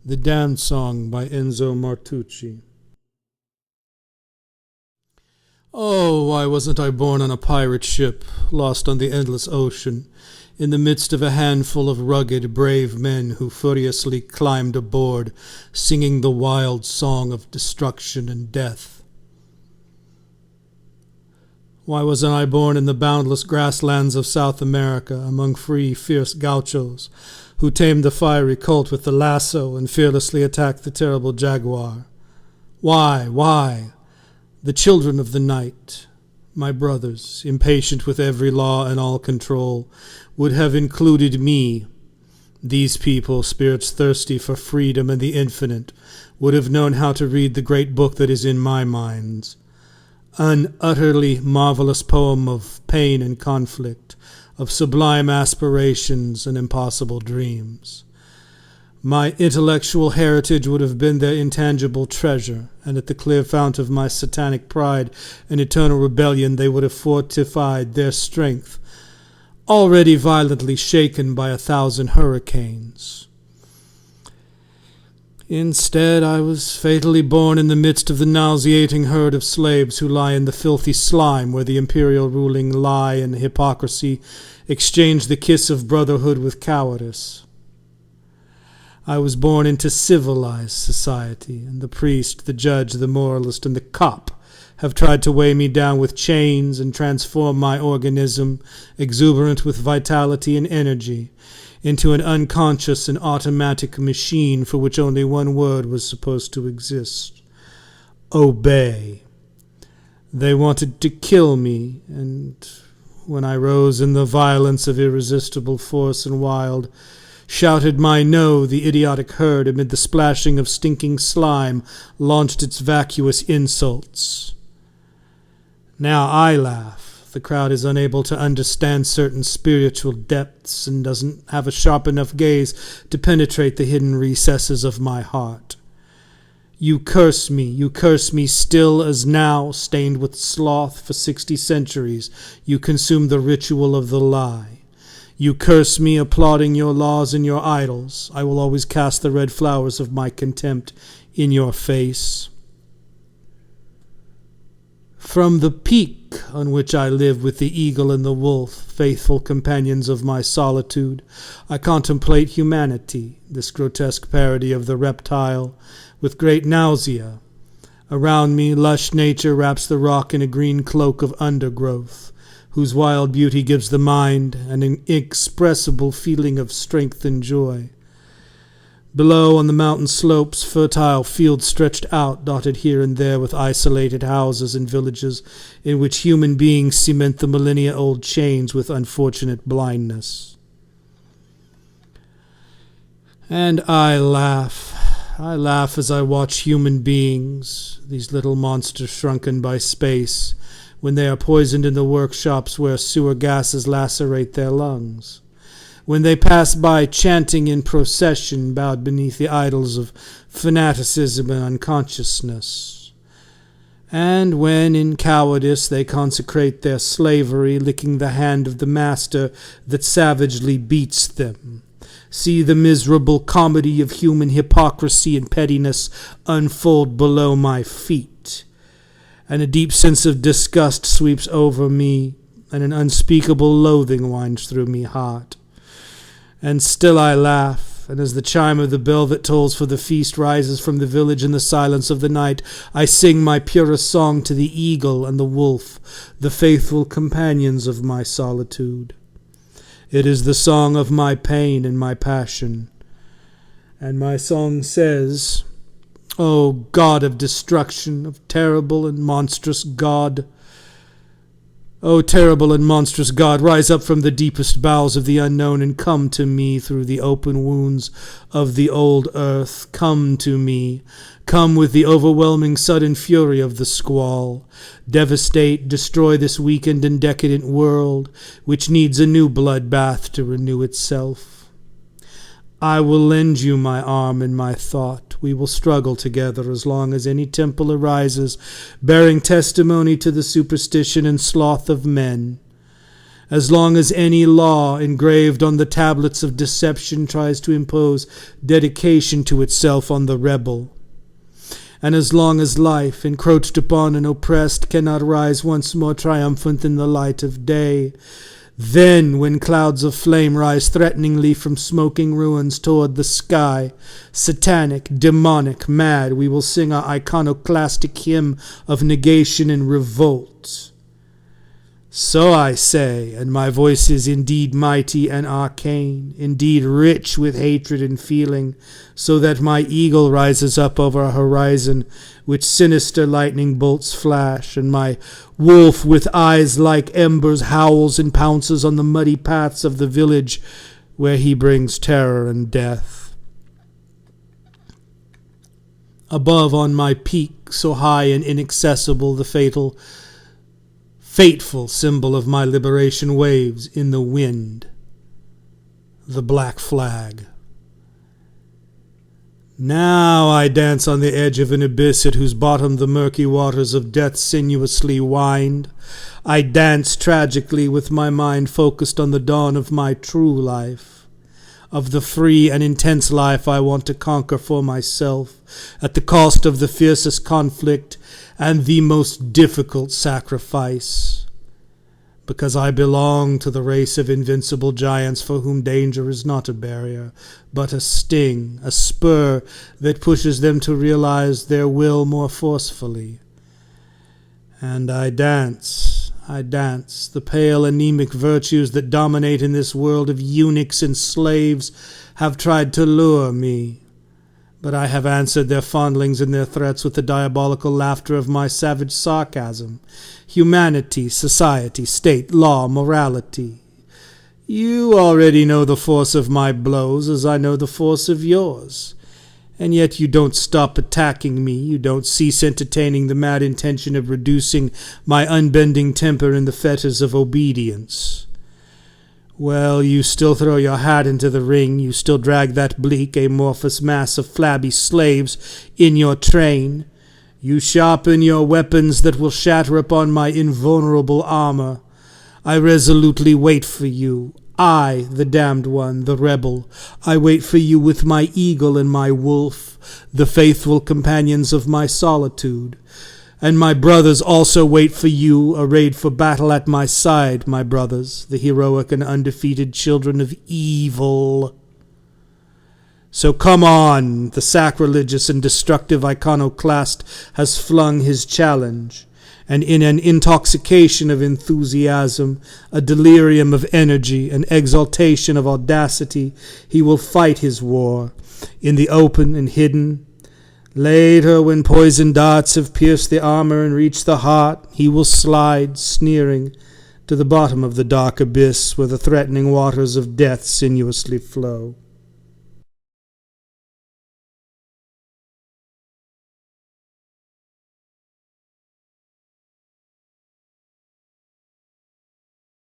The Dance Song by Enzo Martucci. Oh, why wasn't I born on a pirate ship, lost on the endless ocean, in the midst of a handful of rugged, brave men who furiously climbed aboard, singing the wild song of destruction and death? Why wasn't I born in the boundless grasslands of South America, among free, fierce gauchos, who tamed the fiery colt with the lasso and fearlessly attacked the terrible jaguar? Why? The children of the night, my brothers, impatient with every law and all control, would have included me. These people, spirits thirsty for freedom and the infinite, would have known how to read the great book that is in my mind. An utterly marvelous poem of pain and conflict, of sublime aspirations and impossible dreams. My intellectual heritage would have been their intangible treasure, and at the clear fount of my satanic pride and eternal rebellion they would have fortified their strength, already violently shaken by 1,000 hurricanes. Instead, I was fatally born in the midst of the nauseating herd of slaves who lie in the filthy slime where the imperial ruling lie and hypocrisy exchange the kiss of brotherhood with cowardice. I was born into civilized society, and the priest, the judge, the moralist, and the cop have tried to weigh me down with chains and transform my organism, exuberant with vitality and energy, into an unconscious and automatic machine for which only one word was supposed to exist: obey. They wanted to kill me, and when I rose in the violence of irresistible force and wild, shouted my no, the idiotic herd, amid the splashing of stinking slime, launched its vacuous insults. Now I laugh. The crowd is unable to understand certain spiritual depths and doesn't have a sharp enough gaze to penetrate the hidden recesses of my heart. You curse me still as now, stained with sloth for 60 centuries, you consume the ritual of the lie. You curse me, applauding your laws and your idols. I will always cast the red flowers of my contempt in your face. From the peak on which I live with the eagle and the wolf, faithful companions of my solitude, I contemplate humanity, this grotesque parody of the reptile, with great nausea. Around me, lush nature wraps the rock in a green cloak of undergrowth, whose wild beauty gives the mind an inexpressible feeling of strength and joy. Below, on the mountain slopes, fertile fields stretched out, dotted here and there with isolated houses and villages in which human beings cement the millennia-old chains with unfortunate blindness. And I laugh as I watch human beings, these little monsters shrunken by space, when they are poisoned in the workshops where sewer gases lacerate their lungs, when they pass by chanting in procession bowed beneath the idols of fanaticism and unconsciousness, and when in cowardice they consecrate their slavery, licking the hand of the master that savagely beats them. See the miserable comedy of human hypocrisy and pettiness unfold below my feet, and a deep sense of disgust sweeps over me, and an unspeakable loathing winds through me heart. And still I laugh, and as the chime of the bell that tolls for the feast rises from the village in the silence of the night, I sing my purest song to the eagle and the wolf, the faithful companions of my solitude. It is the song of my pain and my passion, and my song says, O God of destruction, of terrible and monstrous God, O terrible and monstrous God, rise up from the deepest bowels of the unknown and come to me through the open wounds of the old earth. Come to me. Come with the overwhelming sudden fury of the squall. Devastate, destroy this weakened and decadent world, which needs a new bloodbath to renew itself. I will lend you my arm and my thought. We will struggle together as long as any temple arises, bearing testimony to the superstition and sloth of men. as long as any law engraved on the tablets of deception tries to impose dedication to itself on the rebel, and as long as life, encroached upon and oppressed, cannot rise once more triumphant in the light of day, then, when clouds of flame rise threateningly from smoking ruins toward the sky, satanic, demonic, mad, we will sing our iconoclastic hymn of negation and revolt. So I say, and my voice is indeed mighty and arcane, indeed rich with hatred and feeling, so that my eagle rises up over a horizon which sinister lightning bolts flash, and my wolf with eyes like embers howls and pounces on the muddy paths of the village where he brings terror and death. Above on my peak, so high and inaccessible, the fateful symbol of my liberation waves in the wind, the black flag. Now I dance on the edge of an abyss at whose bottom the murky waters of death sinuously wind. I dance tragically with my mind focused on the dawn of my true life, of the free and intense life I want to conquer for myself, at the cost of the fiercest conflict and the most difficult sacrifice, because I belong to the race of invincible giants for whom danger is not a barrier, but a sting, a spur that pushes them to realize their will more forcefully. And I dance, the pale anemic virtues that dominate in this world of eunuchs and slaves have tried to lure me, but I have answered their fondlings and their threats with the diabolical laughter of my savage sarcasm. Humanity, society, state, law, morality. You already know the force of my blows as I know the force of yours. And yet you don't stop attacking me. You don't cease entertaining the mad intention of reducing my unbending temper in the fetters of obedience. Well, you still throw your hat into the ring, you still drag that bleak, amorphous mass of flabby slaves in your train. You sharpen your weapons that will shatter upon my invulnerable armor. I resolutely wait for you. I, the damned one, the rebel. I wait for you with my eagle and my wolf, the faithful companions of my solitude. And my brothers also wait for you, arrayed for battle at my side, my brothers, the heroic and undefeated children of evil. So come on, the sacrilegious and destructive iconoclast has flung his challenge, and in an intoxication of enthusiasm, a delirium of energy, an exaltation of audacity, he will fight his war, in the open and hidden. Later, when poisoned darts have pierced the armor and reached the heart, he will slide, sneering, to the bottom of the dark abyss where the threatening waters of death sinuously flow.